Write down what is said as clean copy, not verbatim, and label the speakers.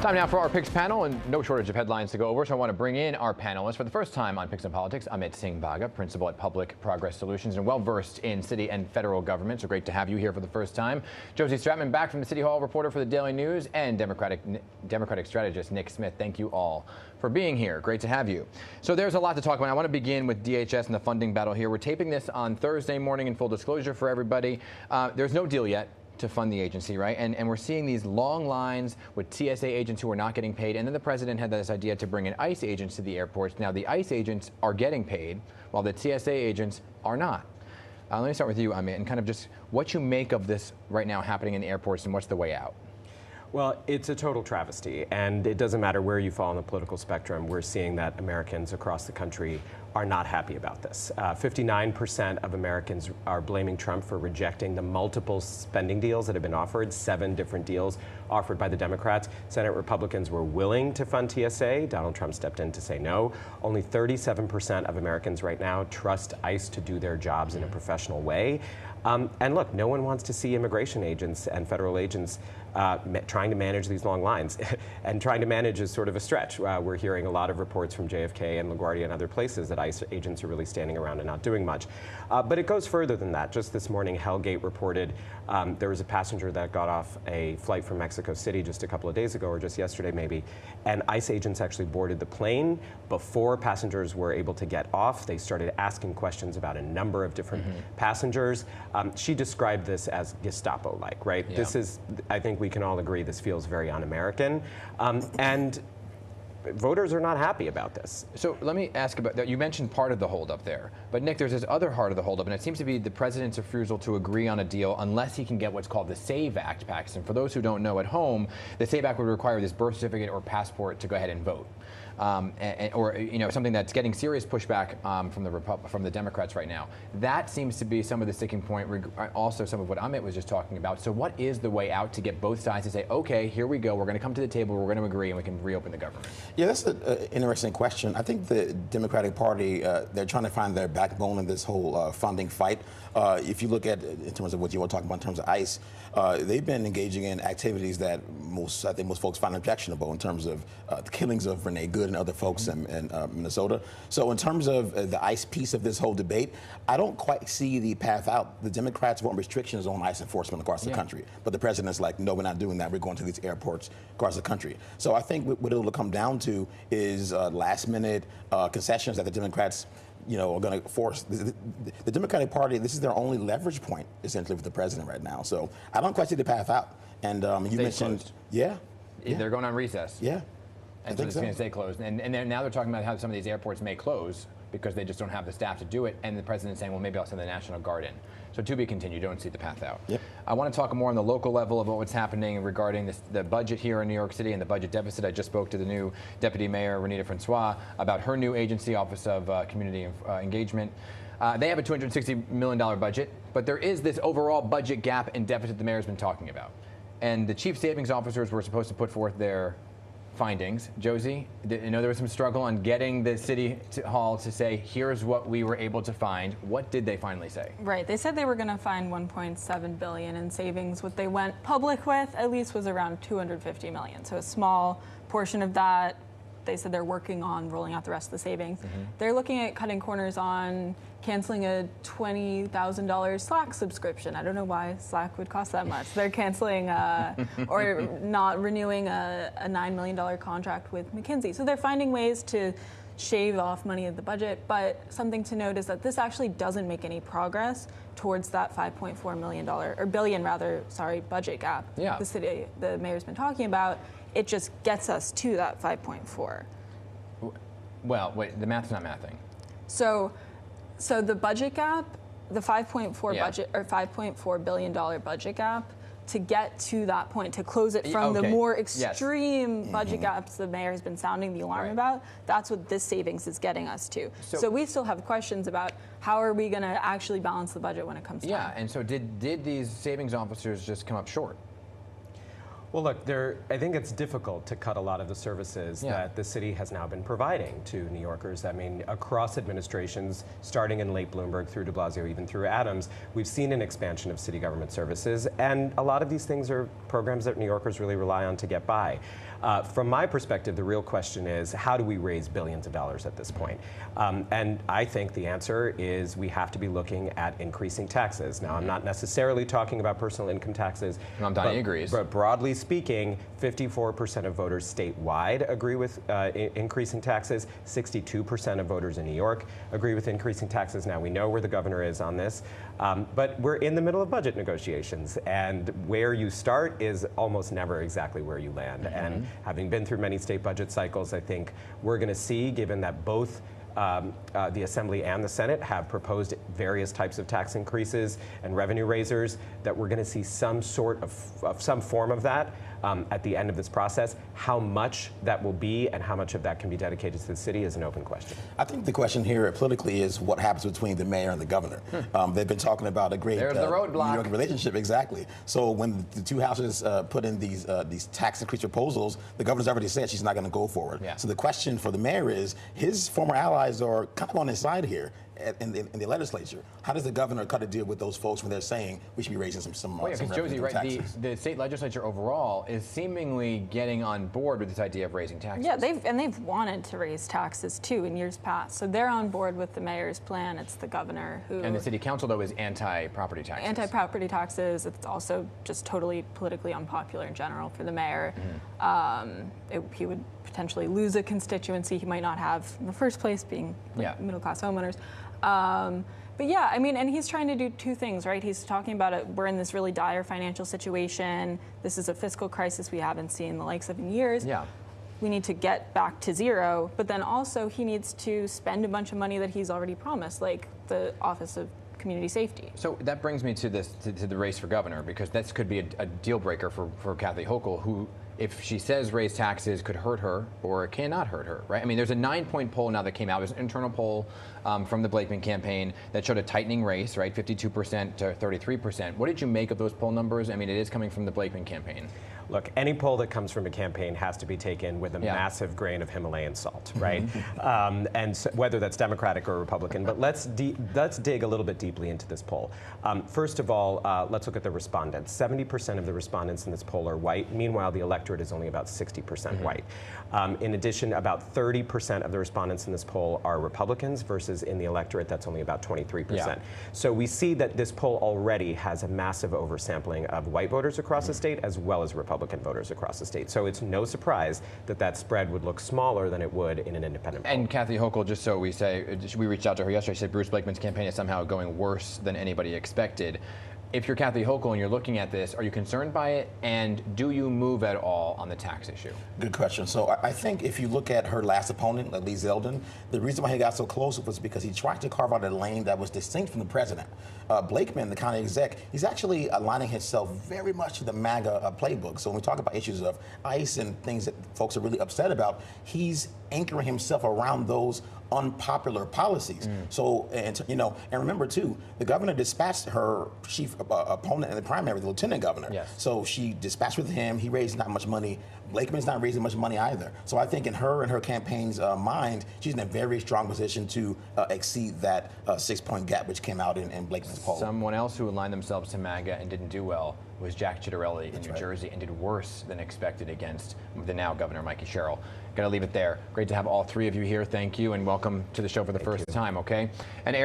Speaker 1: Time now for our Picks panel, and no shortage of headlines to go over, so I want to bring in our panelists for the first time on Picks and Politics. Amit Singh Baga, principal at Public Progress Solutions and well-versed in city and federal government, so great to have you here for the first time. Josie Stratman back from the City Hall, reporter for the Daily News, and Democratic strategist Nick Smith. Thank you all for being here. Great to have you. So there's a lot to talk about. I want to begin with DHS and the funding battle here. We're taping this on Thursday morning, in full disclosure for everybody. There's no deal yet to fund the agency, right? And we're seeing these long lines with TSA agents who are not getting paid. And then the president had this idea to bring in ICE agents to the airports. Now the ICE agents are getting paid while the TSA agents are not. Let me start with you, Amit, and kind of just what you make of this right now happening in the airports and what's the way out.
Speaker 2: Well, it's a total travesty, and it doesn't matter where you fall on the political spectrum. We're seeing that Americans across the country are not happy about this. 59% of Americans are blaming Trump for rejecting the multiple spending deals that have been offered, 7 different deals offered by the Democrats. Senate Republicans were willing to fund TSA. Donald Trump stepped in to say no. Only 37% of Americans right now trust ICE to do their jobs in a professional way. And look, no one wants to see immigration agents and federal agents trying to manage these long lines. And trying to manage is sort of a stretch. We're hearing a lot of reports from JFK and LaGuardia and other places that ICE agents are really standing around and not doing much. But it goes further than that. Just this morning, Hellgate reported there was a passenger that got off a flight from Mexico City just a couple of days ago, or just yesterday maybe, and ICE agents actually boarded the plane before passengers were able to get off. They started asking questions about a number of different passengers. She described this as Gestapo-like, right? Yeah. This is, I think we can all agree, this feels very un-American. And voters are not happy about this.
Speaker 1: So let me ask about that. You mentioned part of the holdup there, but Nick, there's this other part of the holdup, and it seems to be the president's refusal to agree on a deal unless he can get what's called the SAVE Act passed. And for those who don't know at home, the SAVE Act would require this birth certificate or passport to go ahead and vote. Or something that's getting serious pushback from the Democrats right now. That seems to be some of the sticking point, also some of what Amit was just talking about. So what is the way out to get both sides to say, okay, here we go, we're going to come to the table, we're going to agree, and we can reopen the government?
Speaker 3: Yeah, that's an interesting question. I think the Democratic Party, they're trying to find their backbone in this whole funding fight. If you look at, in terms of what you were talking about in terms of ICE, they've been engaging in activities that I think most folks find objectionable in terms of the killings of Renee Good and other folks in Minnesota. So in terms of the ICE piece of this whole debate, I don't quite see the path out. The Democrats want restrictions on ICE enforcement across the country, but the president's like, no, we're not doing that. We're going to these airports across the country. So I think what it'll come down to is last-minute concessions that the Democrats are going to force. The Democratic Party, this is their only leverage point, essentially, with the president right now. So I don't quite see the path out. And you mentioned,
Speaker 1: they're going on recess.
Speaker 3: Yeah.
Speaker 1: And so it's going to stay closed. And now they're talking about how some of these airports may close because they just don't have the staff to do it. And the president's saying, well, maybe I'll send the National Guard in. So to be continued, don't see the path out.
Speaker 3: Yep.
Speaker 1: I want to talk more on the local level of what's happening regarding the budget here in New York City and the budget deficit. I just spoke to the new Deputy Mayor, Renita Francois, about her new agency, Office of Community Engagement. They have a $260 million budget, but there is this overall budget gap and deficit the mayor's been talking about. And the chief savings officers were supposed to put forth their findings. Josie, there was some struggle on getting the city hall to say, here's what we were able to find. What did they finally say?
Speaker 4: Right. They said they were going to find $1.7 billion in savings. What they went public with, at least, was around $250 million. So a small portion of that. They said they're working on rolling out the rest of the savings. They're looking at cutting corners on canceling a $20,000 Slack subscription. I don't know why Slack would cost that much. They're canceling or not renewing a $9 million contract with McKinsey. So they're finding ways to shave off money at the budget. But something to note is that this actually doesn't make any progress towards that $5.4 million, or billion rather, sorry, budget gap the mayor's been talking about. It just gets us to that 5.4.
Speaker 1: Well, wait, the math's not mathing.
Speaker 4: So the budget gap, the 5.4 budget or $5.4 billion budget gap, to get to that point, to close it from the more extreme budget gaps the mayor has been sounding the alarm about, that's what this savings is getting us to. So we still have questions about how are we going to actually balance the budget when it comes to
Speaker 1: and so did these savings officers just come up short?
Speaker 2: Well, look, I think it's difficult to cut a lot of the services that the city has now been providing to New Yorkers. I mean, across administrations, starting in late Bloomberg through de Blasio, even through Adams, we've seen an expansion of city government services, and a lot of these things are programs that New Yorkers really rely on to get by. From my perspective, the real question is, how do we raise billions of dollars at this point? And I think the answer is we have to be looking at increasing taxes. Now, I'm not necessarily talking about personal income taxes.
Speaker 1: Donnie agrees.
Speaker 2: But broadly speaking, 54% of voters statewide agree with increasing taxes. 62% of voters in New York agree with increasing taxes. Now, we know where the governor is on this, but we're in the middle of budget negotiations, and where you start is almost never exactly where you land. And having been through many state budget cycles, I think we're going to see, given that both the Assembly and the Senate have proposed various types of tax increases and revenue raisers, that we're going to see some sort of some form of that at the end of this process. How much that will be and how much of that can be dedicated to the city is an open question.
Speaker 3: I think the question here politically is what happens between the mayor and the governor. They've been talking about a great
Speaker 1: There's the roadblock.
Speaker 3: New York relationship, exactly. So when the two houses put in these tax increase proposals, the governor's already said she's not going to go forward.
Speaker 1: Yeah.
Speaker 3: So the question for the mayor is, his former allies are kind of on his side here in the legislature. How does the governor cut a deal with those folks when they're saying we should be raising some
Speaker 1: Well, yeah, because Josie, right,
Speaker 3: taxes?
Speaker 1: the state legislature overall is seemingly getting on board with this idea of raising taxes.
Speaker 4: Yeah, they've wanted to raise taxes too in years past. So they're on board with the mayor's plan. It's the governor who.
Speaker 1: And the city council, though, is anti-property taxes.
Speaker 4: Anti-property taxes. It's also just totally politically unpopular in general for the mayor. He would potentially lose a constituency he might not have in the first place, being middle-class homeowners. But yeah, I mean, and he's trying to do two things, right? He's talking about it. We're in this really dire financial situation. This is a fiscal crisis we haven't seen the likes of in years.
Speaker 1: Yeah.
Speaker 4: We need to get back to zero. But then also he needs to spend a bunch of money that he's already promised, like the Office of Community Safety.
Speaker 1: So that brings me to this, to the race for governor, because this could be a deal breaker for Kathy Hochul, who, if she says raise taxes, could hurt her or it cannot hurt her, right? I mean, there's a 9-point poll now that came out. There's an internal poll from the Blakeman campaign that showed a tightening race, right? 52% to 33%. What did you make of those poll numbers? I mean, it is coming from the Blakeman campaign.
Speaker 2: Look, any poll that comes from a campaign has to be taken with a massive grain of Himalayan salt, right? And so, whether that's Democratic or Republican. But let's dig a little bit deeply into this poll. First of all, let's look at the respondents. 70% of the respondents in this poll are white. Meanwhile, the electorate is only about 60% white. In addition, about 30% of the respondents in this poll are Republicans, versus in the electorate, that's only about 23%. So we see that this poll already has a massive oversampling of white voters across the state, as well as Republican voters across the state. So it's no surprise that that spread would look smaller than it would in an independent poll.
Speaker 1: And Kathy Hochul, just so we say, we reached out to her yesterday. She said Bruce Blakeman's campaign is somehow going worse than anybody expected. If you're Kathy Hochul and you're looking at this, are you concerned by it? And do you move at all on the tax issue?
Speaker 3: Good question. So I think if you look at her last opponent, Lee Zeldin, the reason why he got so close was because he tried to carve out a lane that was distinct from the president. Blakeman, the county exec, he's actually aligning himself very much to the MAGA playbook. So when we talk about issues of ICE and things that folks are really upset about, he's anchoring himself around those unpopular policies. So, and remember too, the governor dispatched her chief opponent in the primary, the lieutenant governor.
Speaker 1: Yes.
Speaker 3: So she dispatched with him. He raised not much money. Blakeman's not raising much money either. So I think in her campaign's mind, she's in a very strong position to exceed that 6-point gap which came out in Blakeman's poll.
Speaker 1: Someone else who aligned themselves to MAGA and didn't do well was Jack Ciattarelli in New Jersey, and did worse than expected against the now Governor Mikey Sherrill. Got to leave it there. Great to have all three of you here. Thank you, and welcome to the show for the first time, okay? And